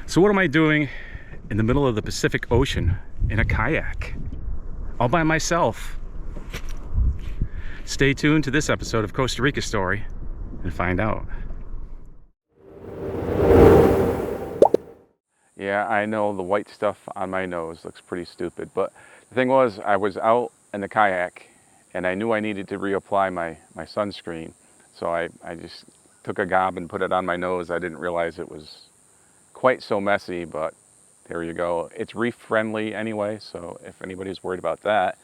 So what am I doing in the middle of the Pacific Ocean in a kayak, all by myself? Stay tuned to this episode of Costa Rica Story and find out. Yeah, I know the white stuff on my nose looks pretty stupid, but the thing was, I was out in the kayak and I knew I needed to reapply my sunscreen. So I just took a gob and put it on my nose. I didn't realize it was quite so messy, but there you go. It's reef friendly anyway, so if anybody's worried about that.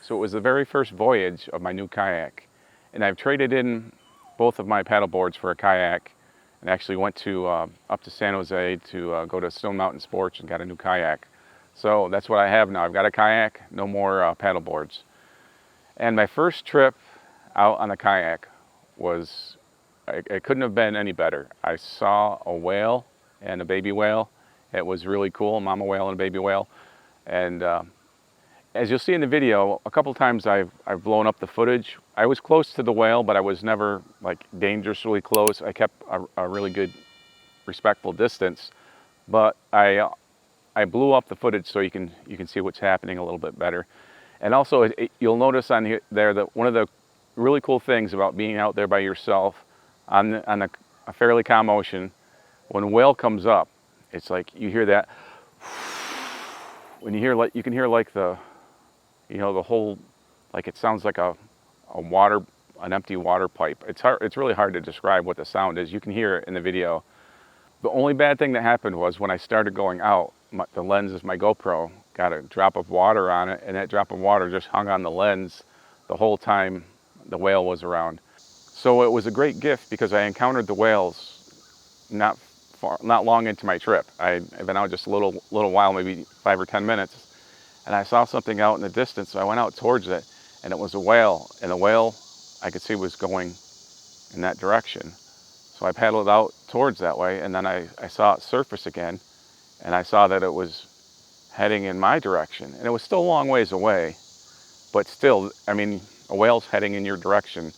So it was the very first voyage of my new kayak, and I've traded in both of my paddle boards for a kayak, and actually went to up to San Jose to go to Stone Mountain Sports and got a new kayak. So that's what I have now. I've got a kayak, no more paddle boards. And my first trip out on a kayak was, it couldn't have been any better. I saw a whale and a baby whale. It was really cool, a mama whale and a baby whale. And as you'll see in the video, a couple times I've blown up the footage. I was close to the whale, but I was never like dangerously close. I kept a really good, respectful distance. But I blew up the footage so you can see what's happening a little bit better. And also, you'll notice on here there that one of the really cool things about being out there by yourself on a fairly calm ocean, when a whale comes up, it's like you hear that. When you hear, like, you can hear like the whole, like it sounds like an empty water pipe. It's really hard to describe what the sound is. You can hear it in the video. The only bad thing that happened was when I started going out, the lens of my GoPro got a drop of water on it, and that drop of water just hung on the lens the whole time the whale was around. So it was a great gift because I encountered the whales not long into my trip. I've been out just a little while, maybe 5 or 10 minutes, and I saw something out in the distance, so I went out towards it, and it was a whale, and the whale I could see was going in that direction. So I paddled out towards that way, and then I saw it surface again, and I saw that it was heading in my direction, and it was still a long ways away, but still, I mean, a whale's heading in your direction.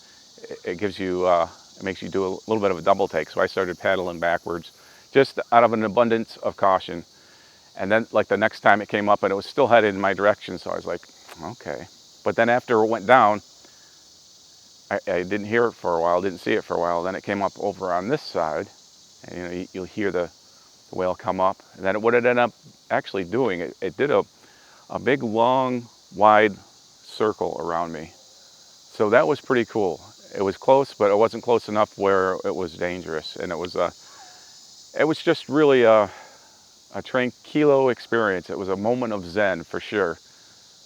It gives you, it makes you do a little bit of a double take. So I started paddling backwards, just out of an abundance of caution. And then, like, the next time it came up, and it was still headed in my direction, so I was like, okay. But then after it went down, I didn't hear it for a while, didn't see it for a while. Then it came up over on this side, and you'll hear the whale come up. And then what it ended up actually doing, it did a big, long, wide circle around me. So that was pretty cool. It was close, but it wasn't close enough where it was dangerous. And it was just really a tranquilo experience. It was a moment of zen for sure.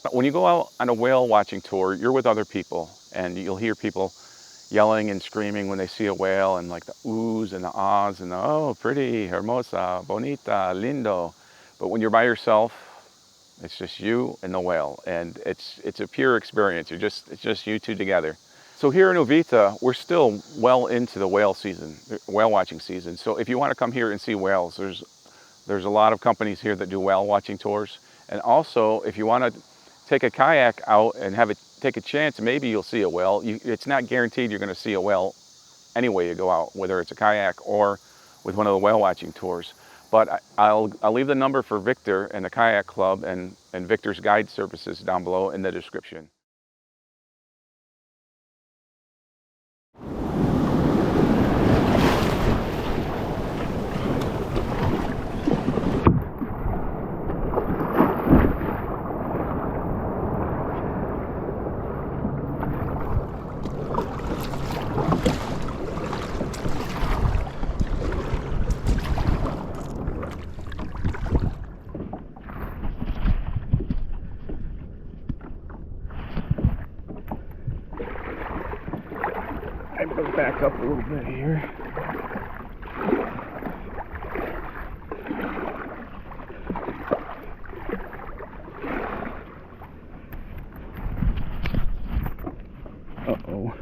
But when you go out on a whale watching tour, you're with other people, and you'll hear people yelling and screaming when they see a whale, and like the oohs and the ahs and the, oh, pretty, hermosa, bonita, lindo. But when you're by yourself, it's just you and the whale, and it's a pure experience. It's just you two together. So here in Uvita, we're still well into the whale watching season. So if you want to come here and see whales, there's a lot of companies here that do whale watching tours. And also, if you want to take a kayak out and take a chance, maybe you'll see a whale. It's not guaranteed you're going to see a whale anyway you go out, whether it's a kayak or with one of the whale watching tours. But I'll leave the number for Victor and the Kayak Club and Victor's guide services down below in the description. I'm going to back up a little bit here. Uh-oh.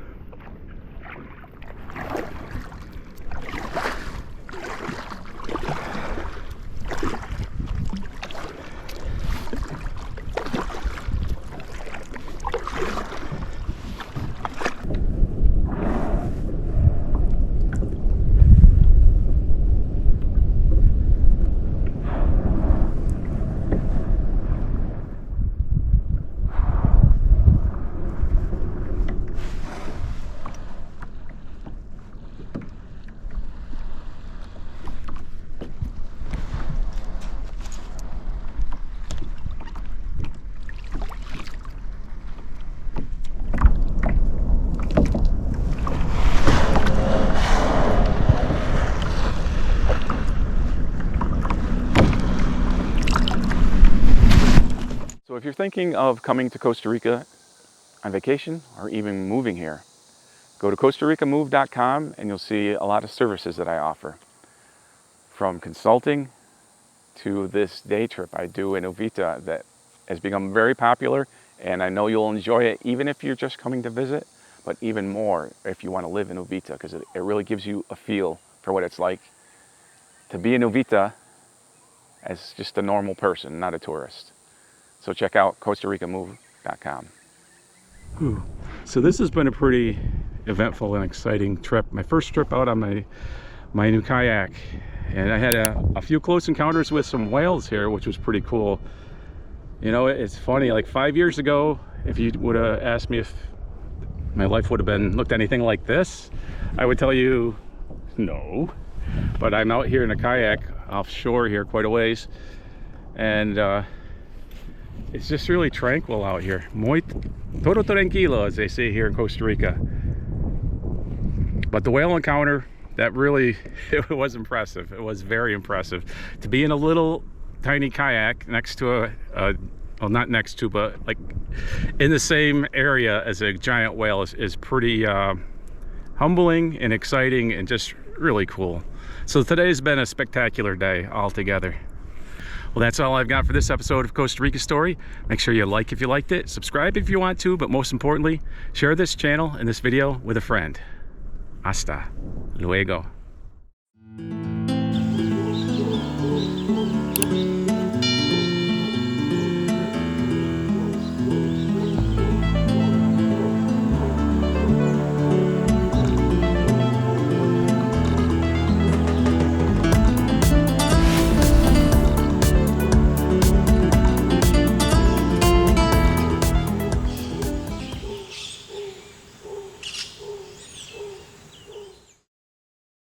So if you're thinking of coming to Costa Rica on vacation or even moving here, go to CostaRicaMove.com and you'll see a lot of services that I offer. From consulting to this day trip I do in Uvita that has become very popular, and I know you'll enjoy it even if you're just coming to visit, but even more if you want to live in Uvita, because it really gives you a feel for what it's like to be in Uvita as just a normal person, not a tourist. So check out CostaRicaMove.com. So this has been a pretty eventful and exciting trip. My first trip out on my new kayak, and I had a few close encounters with some whales here, which was pretty cool. You know, it's funny, like 5 years ago, if you would have asked me if my life would have looked anything like this, I would tell you no. But I'm out here in a kayak offshore here quite a ways, and it's just really tranquil out here. Muy todo tranquilo, as they say here in Costa Rica. But the whale encounter, that really, it was impressive. It was very impressive. To be in a little tiny kayak next to well, not next to, but like in the same area as a giant whale is pretty humbling and exciting and just really cool. So today's been a spectacular day altogether. Well, that's all I've got for this episode of Costa Rica Story. Make sure you like if you liked it, subscribe if you want to, but most importantly, share this channel and this video with a friend. Hasta luego.